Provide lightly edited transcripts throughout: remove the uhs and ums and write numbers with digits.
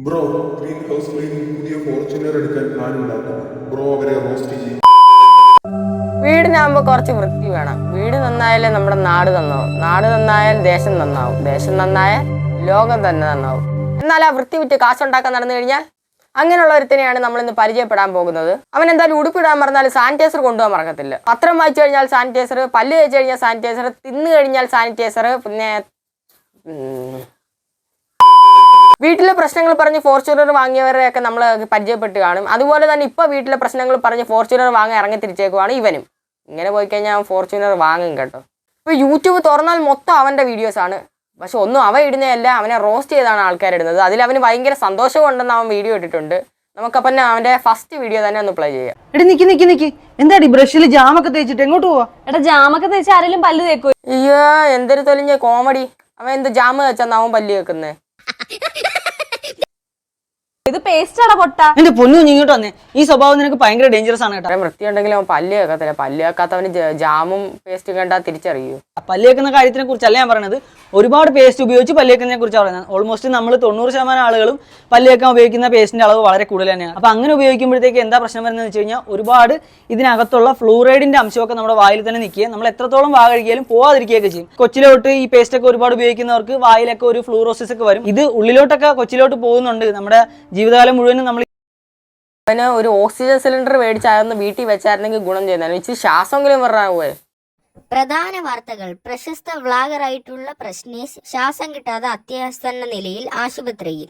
Bro green house cleaning പുതിയ Fortuner എടുക്കാൻ plan ഉണ്ടാക്കും. ബ്രോ അവരെ റോസ്റ്റ് ചെയ്യും. വീടിനാകുമ്പോൾ കുറച്ച് വൃത്തി വേണം. വീട് നന്നായാലേ നമ്മുടെ നാട് നന്നാവും. നാട് നന്നായാൽ ദേശം നന്നാവും. ദേശം നന്നായാൽ ലോകം തന്നെ നന്നാവും. എന്നാൽ ആ വൃത്തി വിറ്റ് കാശുണ്ടാക്കാൻ നടന്നു കഴിഞ്ഞാൽ അങ്ങനെയുള്ള ഒരുത്തനെയാണ് നമ്മൾ ഇന്ന് പരിചയപ്പെടാൻ പോകുന്നത്. അവൻ എന്തായാലും ഉടുപ്പിടാൻ പറഞ്ഞാൽ സാനിറ്റൈസർ കൊണ്ടുപോകാൻ മറക്കത്തില്ല. പത്രം വായിച്ചു കഴിഞ്ഞാൽ സാനിറ്റൈസർ, പല്ല് തേച്ച് കഴിഞ്ഞാൽ സാനിറ്റൈസർ, തിന്നു കഴിഞ്ഞാൽ സാനിറ്റൈസർ, പിന്നെ വീട്ടിലെ പ്രശ്നങ്ങൾ പറഞ്ഞ് ഫോർച്യൂണർ വാങ്ങിയവരെയൊക്കെ നമ്മൾ പരിചയപ്പെട്ട് കാണും. അതുപോലെ തന്നെ ഇപ്പോൾ വീട്ടിലെ പ്രശ്നങ്ങൾ പറഞ്ഞ് ഫോർച്യൂണർ വാങ്ങി ഇറങ്ങി തിരിച്ചേക്കുവാണ് ഇവനും. ഇങ്ങനെ പോയി കഴിഞ്ഞാൽ അവൻ ഫോർച്യൂണർ വാങ്ങും കേട്ടോ. ഇപ്പോൾ യൂട്യൂബ് തുറന്നാൽ മൊത്തം അവൻ്റെ വീഡിയോസാണ്. പക്ഷെ ഒന്നും അവൻ ഇടുന്നതല്ല, അവനെ റോസ്റ്റ് ചെയ്താണ് ആൾക്കാരിടുന്നത്. അതിൽ അവന് ഭയങ്കര സന്തോഷമുണ്ടെന്ന് അവൻ വീഡിയോ ഇട്ടിട്ടുണ്ട്. നമുക്കപ്പം അവൻ്റെ ഫസ്റ്റ് വീഡിയോ തന്നെ ഒന്ന് പ്ലേ ചെയ്യാം. എടാ നിക്ക് എന്താടി ബ്രഷിൽ ജാമൊക്കെ തേച്ചിട്ട് എങ്ങോട്ട് പോവാ? എടാ ജാമൊക്കെ തേച്ച് ആരെങ്കിലും പല്ല് തേക്കോ? അയ്യോ എന്തൊരു തൊലിഞ്ഞ കോമഡി. അവൻ എന്ത് ജാമ് വെച്ചാൽ അവൻ പല്ല് കേൾക്കുന്നത്? ഇത് പേസ്റ്റ് ആടാ പൊട്ട. എന്റെ പൊന്നു ഇങ്ങോട്ട് വന്നേ. ഈ സ്വഭാവം നിനക്ക് ഭയങ്കര ഡേഞ്ചറസ് ആണ് കേട്ടോ. അത്രയും വൃത്തിയുണ്ടെങ്കിലും അവൻ പല്ല് കേൾക്കത്തില്ല. പല്ല് കേൾക്കാത്തവന് ജാമും പേസ്റ്റും കണ്ടാൽ തിരിച്ചറിയൂ. പല്ല് കേൾക്കുന്ന കാര്യത്തിനെ കുറിച്ചല്ല ഞാൻ പറയുന്നത്. ഒരുപാട് പേസ്റ്റ് ഉപയോഗിച്ച് പല്ല് കേൾക്കുന്നതിനെ കുറിച്ചാണ് പറയുന്നത്. ഓൾമോസ്റ്റ് നമ്മൾ 90% ആളുകളും പല്ല് കേൾക്കാൻ ഉപയോഗിക്കുന്ന പേസ്റ്റിന്റെ അളവ് വളരെ കൂടുതൽ തന്നെയാണ്. അപ്പൊ അങ്ങനെ ഉപയോഗിക്കുമ്പോഴത്തേക്ക് എന്താ പ്രശ്നം വരുന്നത് വെച്ച് കഴിഞ്ഞാൽ ഒരുപാട് ഇതിനകത്തുള്ള ഫ്ലൂറൈഡിന്റെ അംശമൊക്കെ നമ്മുടെ വായിൽ തന്നെ നിൽക്കുകയും നമ്മൾ എത്രത്തോളം വാ കഴിക്കാലും പോവാതിരിക്കുകയൊക്കെ ചെയ്യും. കൊച്ചിലോട്ട് ഈ പേസ്റ്റ് ഒക്കെ ഒരുപാട് ഉപയോഗിക്കുന്നവർക്ക് വായിലൊക്കെ ഒരു ഫ്ലൂറോസിസ് ഒക്കെ വരും. ഇത് ഉള്ളിലോട്ടൊക്കെ കൊച്ചിലോട്ട് പോകുന്നുണ്ട്. നമ്മുടെ ജീവിതകാലം മുഴുവനും നമ്മൾ അവന് ഒരു ഓക്സിജൻ സിലിണ്ടർ മേടിച്ചായിരുന്നു വീട്ടിൽ വെച്ചായിരുന്നെങ്കിൽ ഗുണം ചെയ്യുന്നതാണ്. ഇച്ചിരി ശ്വാസമെങ്കിലും വരാവേ. പ്രധാന വാർത്തകൾ. പ്രശസ്ത വ്ളോഗറായിട്ടുള്ള പ്രശ്നേഷ് ശ്വാസം കിട്ടാതെ അത്യാസന്ന നിലയിൽ ആശുപത്രിയിൽ.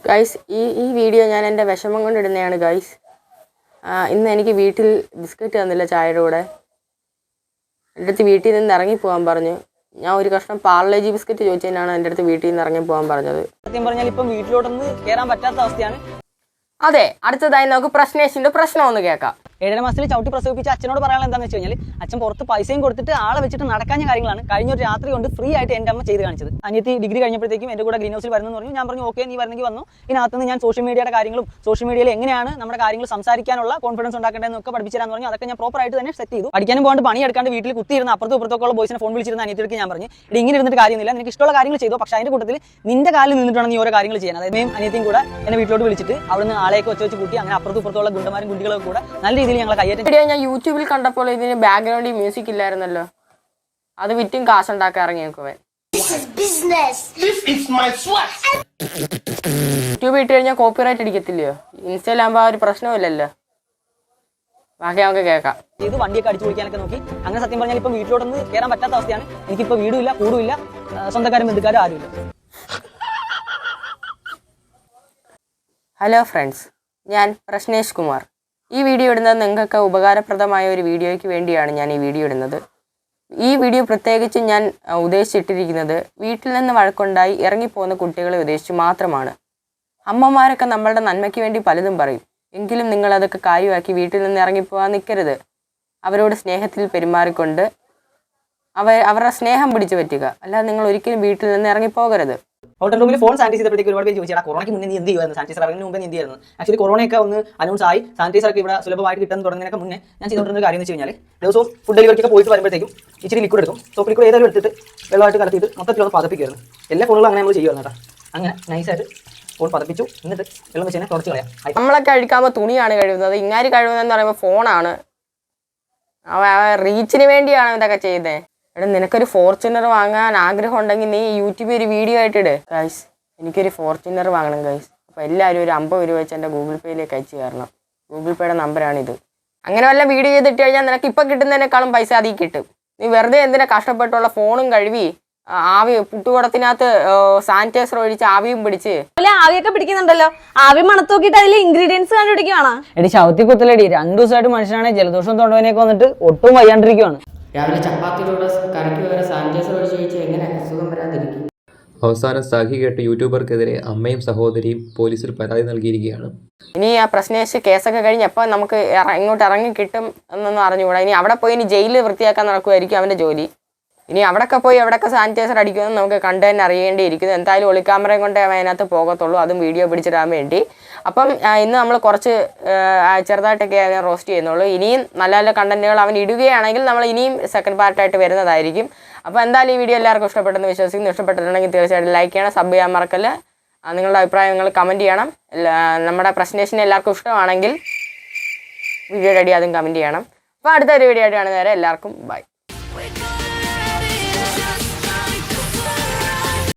ഗൈസ് ഈ വീഡിയോ ഞാൻ എൻ്റെ വിഷമം കൊണ്ടിടുന്നതാണ് ഗൈസ്. ഇന്ന് എനിക്ക് വീട്ടിൽ ബിസ്ക്കറ്റ് തന്നില്ല ചായയുടെ കൂടെ. എൻ്റെ അടുത്ത് വീട്ടിൽ നിന്ന് ഇറങ്ങിപ്പോകാൻ പറഞ്ഞു. ഞാൻ ഒരു കഷ്ണം പാർലേജി ബിസ്ക്കറ്റ് ചോദിച്ചതിനാണ് എൻ്റെ അടുത്ത് വീട്ടിൽ നിന്ന് ഇറങ്ങിപ്പോകാൻ പറഞ്ഞത്. സത്യം പറഞ്ഞാൽ ഇപ്പം വീട്ടിലോട്ടൊന്ന് കയറാൻ പറ്റാത്ത അവസ്ഥയാണ്. അതെ, അടുത്തതായി നമുക്ക് പ്രശ്നേഷിന്റെ പ്രശ്നം ഒന്ന് കേൾക്കാം. 7 മാസത്തിൽ ചവിട്ടി പ്രസവിപ്പിച്ച അച്ഛനോട് പറയാനുള്ള എന്താണെന്ന് വെച്ച് കഴിഞ്ഞാൽ അച്ഛൻ പുറത്ത് പൈസയും കൊടുത്തിട്ട് ആളെ വെച്ചിട്ട് നടക്കാഞ്ഞ കാര്യങ്ങളാണ് കഴിഞ്ഞ ഒരു രാത്രി കൊണ്ട് ഫ്രീ ആയിട്ട് എൻ്റെ അമ്മ ചെയ്ത് കാണിച്ചത്. അനിയത്തി ഡിഗ്രി കഴിഞ്ഞപ്പോഴത്തേക്കും എൻ്റെ കൂടെ ഗ്രീൻ ഹൗസിൽ വരുന്നു പറഞ്ഞു. ഞാൻ പറഞ്ഞു ഓക്കെ, നീ വരുന്നെങ്കിൽ വന്നു. ഇതിനകത്തുനിന്ന് ഞാൻ സോഷ്യൽ മീഡിയയുടെ കാര്യങ്ങളും സോഷ്യൽ മീഡിയയിൽ എങ്ങനെയാണ് നമ്മുടെ കാര്യങ്ങൾ സംസാരിക്കാനുള്ള കോൺഫിഡൻസ് ഉണ്ടാക്കേണ്ടതെന്നൊക്കെ പഠിപ്പിച്ചു തരാന്ന് പറഞ്ഞു. അതൊക്കെ ഞാൻ പ്രോപ്പർ ആയിട്ട് തന്നെ സെറ്റ് ചെയ്തു. പഠിക്കാനും പോകാണ്ട് പണിയെടുക്കാണ്ട് വീട്ടിൽ കുത്തിയിരുന്ന അപ്പുറത്തും ഇപ്പുറത്തൊക്കെയുള്ള ബോയ്സിനെ ഫോൺ വിളിച്ചിരുന്ന അനിയത്തിക്ക് ഞാൻ പറഞ്ഞു, ഇങ്ങനെ ഇരുന്നിട്ട് കാര്യമില്ല, നിനക്ക് ഇഷ്ടമുള്ള കാര്യങ്ങൾ ചെയ്തോ, പക്ഷേ അതിന്റെ കൂട്ടത്തിൽ നിന്റെ കാലിൽ നിന്നിട്ടാണ് നീ ഓരോ കാര്യങ്ങൾ ചെയ്യാൻ. അതായത് അനിയത്തിയും കൂടെ എന്നെ വീട്ടിലോട്ട് വിളിച്ചിട്ട് അവിടുന്ന് ആളെയൊക്കെ വെച്ച് കൂട്ടി അങ്ങനെ അപ്പുറത്തും ഇപ്പുറത്തുള്ള ഗുണ്ടമാരും ഗുണ്ടികളൊക്കെ കൂടെ നല്ല രീതിയിൽ ഞങ്ങൾ കയ്യേറ്റം. ഞാൻ യൂട്യൂബിൽ കണ്ടപ്പോൾ ഇതിന് ബാക്ക്ഗ്രൗണ്ടിൽ മ്യൂസിക് ഇല്ലായിരുന്നല്ലോ. അത് വിറ്റും കാശുണ്ടാക്കാൻ ഇറങ്ങി നോക്കുവേ. യൂട്യൂബ് ഇട്ട് കഴിഞ്ഞാൽ കോപ്പിറൈറ്റ് അടിക്കത്തില്ലയോ? ഇൻസ്റ്റയിലാകുമ്പോൾ ആ ഒരു പ്രശ്നമില്ലല്ലോ. ബാക്കി നമുക്ക് കേൾക്കാം. ഇത് വണ്ടിയൊക്കെ അടിച്ചു പൊളിക്കാനൊക്കെ നോക്കി. അങ്ങനെ സത്യം പറഞ്ഞാൽ ഇപ്പം വീട്ടിലോട്ടൊന്ന് കയറാൻ പറ്റാത്ത അവസ്ഥയാണ്. എനിക്കിപ്പോൾ വീടുമില്ല, കൂടുമില്ല, സ്വന്തക്കാരും ബന്ധുക്കാരും ആരുമില്ല. ഹലോ ഫ്രണ്ട്സ്, ഞാൻ പ്രശ്നേഷ് കുമാർ. ഈ വീഡിയോ ഇടുന്നത് നിങ്ങൾക്ക് ഉപകാരപ്രദമായ ഒരു വീഡിയോയ്ക്ക് വേണ്ടിയാണ് ഞാൻ ഈ വീഡിയോ ഇടുന്നത്. ഈ വീഡിയോ പ്രത്യേകിച്ച് ഞാൻ ഉദ്ദേശിച്ചിട്ടിരിക്കുന്നത് വീട്ടിൽ നിന്ന് വഴക്കുണ്ടായി ഇറങ്ങിപ്പോകുന്ന കുട്ടികളെ ഉദ്ദേശിച്ച് മാത്രമാണ്. അമ്മമാരൊക്കെ നമ്മളുടെ നന്മയ്ക്ക് വേണ്ടി പലതും പറയും. എങ്കിലും നിങ്ങളതൊക്കെ കാര്യമാക്കി വീട്ടിൽ നിന്ന് ഇറങ്ങിപ്പോകാൻ നിൽക്കരുത്. അവരോട് സ്നേഹത്തിൽ പെരുമാറിക്കൊണ്ട് അവരുടെ സ്നേഹം പിടിച്ചു പറ്റുക. അല്ലാതെ നിങ്ങൾ ഒരിക്കലും വീട്ടിൽ നിന്ന് ഇറങ്ങിപ്പോകരുത്. ഹോട്ടൽ റൂമിൽ ഫോൺ സാനിറ്റൈസ് ചെയ്തപ്പോഴത്തേക്ക് ഒരുപാട് പേര് ചോദിച്ചാൽ കൊറോണയ്ക്ക് മുന്നേ നീ എന്ത് ചെയ്യുമായിരുന്നു? സാനിറ്റൈസർ ഇറങ്ങുന്നതിന് മുമ്പ് നീ എന്ത് ചെയ്യുന്നു? ആക്ച്വലി കൊറോണയൊക്കെ ഒന്ന് അനൗൺസ് ആയി സാനിറ്റൈസർ ഒക്കെ ഇവിടെ സുലഭമായിട്ട് കിട്ടുന്ന തുടങ്ങുന്നതിനൊക്കെ മുന്നേ ഞാൻ ചെയ്തുകൊണ്ടിരുന്ന കാര്യം എന്ന് വെച്ച് കഴിഞ്ഞാൽ ദിവസവും ഫുഡ് ഡെലിവറിക്കൊക്കെ പോയിട്ട് വരുമ്പോഴത്തേക്കും ഇച്ചിരി ലിക്വിഡ് എടുക്കും. സോപ്പ് ലിക്വിഡ് ഏതായാലും എടുത്തിട്ട് വെള്ളമായിട്ട് കലർത്തിയിട്ട് മൊത്തത്തിലൊന്ന് പതപ്പിക്കുമായിരുന്നു. എല്ലാ ഫോണുകളും അങ്ങനെ നമ്മൾ ചെയ്യുമായിരുന്നു കേട്ടോ. അങ്ങനെ നൈസായിട്ട് ഫോൺ പതപ്പിച്ചു, എന്നിട്ട് വെള്ളം വെച്ച് തന്നെ തുടച്ച് കളയാം. നമ്മളൊക്കെ കഴിക്കുമ്പോൾ തുണിയാണ് കഴിയുന്നത്. ഇങ്ങാരി കഴിയുന്നതെന്ന് പറയുമ്പോൾ ഫോണാണ്. റീച്ചിന് വേണ്ടിയാണ് ഇതൊക്കെ ചെയ്യുന്നത്. എടാ, നിനക്കൊരു ഫോർച്യൂണർ വാങ്ങാൻ ആഗ്രഹം ഉണ്ടെങ്കിൽ നീ യൂട്യൂബിൽ ഒരു വീഡിയോ ആയിട്ടിട്. ഗൈസ്, എനിക്കൊരു ഫോർച്യൂണർ വാങ്ങണം ഗൈസ്. അപ്പോൾ എല്ലാവരും ഒരു 50 രൂപ വെച്ച് എൻ്റെ ഗൂഗിൾ പേയിലേക്ക് അയച്ചു തരണം. ഗൂഗിൾ പേയുടെ നമ്പറാണിത്. അങ്ങനെ വല്ല വീഡിയോ ചെയ്തിട്ട് കഴിഞ്ഞാൽ നിനക്ക് ഇപ്പം കിട്ടുന്നതിനേക്കാളും പൈസ അതിൽ കിട്ടും. നീ വെറുതെ എന്തിനാ കഷ്ടപ്പെട്ടുള്ള ഫോണും കഴുകി ആവി പുട്ടുകുടത്തിനകത്ത് സാനിറ്റൈസർ ഒഴിച്ച് ആവിയും പിടിച്ച് ആവിയൊക്കെ പിടിക്കുന്നുണ്ടല്ലോ. ആവി മണത്ത് നോക്കിയിട്ട് അതിൽ ഇൻഗ്രീഡിയൻസ് കണ്ടുപിടിക്കുവാണ്. എടി ശവത്തി കുത്തലടി 2 ദിവസമായിട്ട് മനുഷ്യനാണ് ജലദോഷം തൊണ്ടവേനൊക്കെ വന്നിട്ട് ഒട്ടും വയ്യാണ്ടിരിക്കുവാണ്. രാവിലെ ചപ്പാത്തിയിലൂടെ കറിക്ക് വരെ സാനിറ്റൈസർ ഒഴിച്ച് കഴിച്ച് എങ്ങനെ അസുഖം വരാതിരിക്കും? അവസാനം സഹി കേട്ട് യൂട്യൂബർക്കെതിരെ അമ്മയും സഹോദരിയും പോലീസിൽ പരാതി നൽകിയിരിക്കുകയാണ്. ഇനി ആ പ്രശ്നേഷ് കേസൊക്കെ കഴിഞ്ഞ് എപ്പോൾ നമുക്ക് ഇങ്ങോട്ട് ഇറങ്ങി കിട്ടും എന്നൊന്നും അറിഞ്ഞുകൂടാ. ഇനി അവിടെ പോയി ഇനി ജയിലിൽ വൃത്തിയാക്കാൻ നടക്കുമായിരിക്കും അവൻ്റെ ജോലി. ഇനി അവിടെയൊക്കെ പോയി എവിടെയൊക്കെ സാനിറ്റൈസർ അടിക്കുമെന്ന് നമുക്ക് കണ്ടു തന്നെ അറിയേണ്ടിയിരിക്കുന്നു. എന്തായാലും ഒളിക്യാമറയും കൊണ്ടേ അവൻ അതിനകത്ത് പോകത്തുള്ളൂ, അതും വീഡിയോ പിടിച്ചിടാൻ വേണ്ടി. അപ്പം ഇന്ന് നമ്മൾ കുറച്ച് ചെറുതായിട്ടൊക്കെ അവനെ റോസ്റ്റ് ചെയ്യുന്നുള്ളൂ. ഇനിയും നല്ല നല്ല കണ്ടന്റുകൾ അവൻ ഇടുകയാണെങ്കിൽ നമ്മൾ ഇനിയും സെക്കൻഡ് പാർട്ടായിട്ട് വരുന്നതായിരിക്കും. അപ്പോൾ എന്തായാലും ഈ വീഡിയോ എല്ലാവർക്കും ഇഷ്ടപ്പെട്ടെന്ന് വിശ്വസിക്കുന്നു. ഇഷ്ടപ്പെട്ടിട്ടുണ്ടെങ്കിൽ തീർച്ചയായിട്ടും ലൈക്ക് ചെയ്യണം, സബ് ചെയ്യാൻ മറക്കല്ല. നിങ്ങളുടെ അഭിപ്രായം നിങ്ങൾ കമൻറ്റ് ചെയ്യണം. നമ്മുടെ പ്രശ്നേഷനെ എല്ലാവർക്കും ഇഷ്ടമാണെങ്കിൽ വീഡിയോയുടെ അടി അതും കമൻറ്റ് ചെയ്യണം. അപ്പോൾ അടുത്തൊരു വീഡിയോ ആയിട്ട് കാണുന്നവരെ എല്ലാവർക്കും ബൈ.